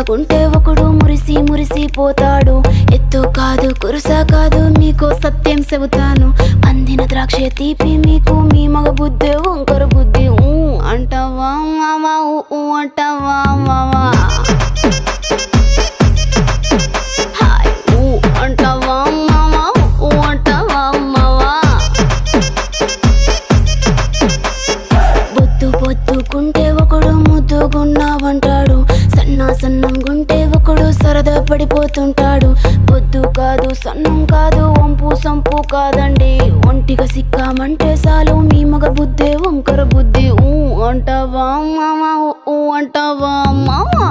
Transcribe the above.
మెత్తగుంటే ఒకడు మురిసి మురిసిపోతాడు. ఎత్తు కాదు కురుస కాదు మీకో సత్యం చెబుతాను. అందిన ద్రాక్ష తీపి మీకు మీ మగ బుద్ధి వంకర బుద్ధి. అంటావా మావా అంటావా మావా అంటావా మావా అంటావా మావా. బొద్దు బొద్దుకుంటే ఒకడు ముద్దుగున్నావంటాడు. సన్నం గుంటే ఒకడు సరదా పడిపోతుంటాడు. బొద్దు కాదు సన్నం కాదు వంపు సంపు కాదండి. ఒంటిగా సిక్కామంటే చాలు మీ మగ బుద్ధి వంకర బుద్ధి. అంటావా మావా అంటావా మావా.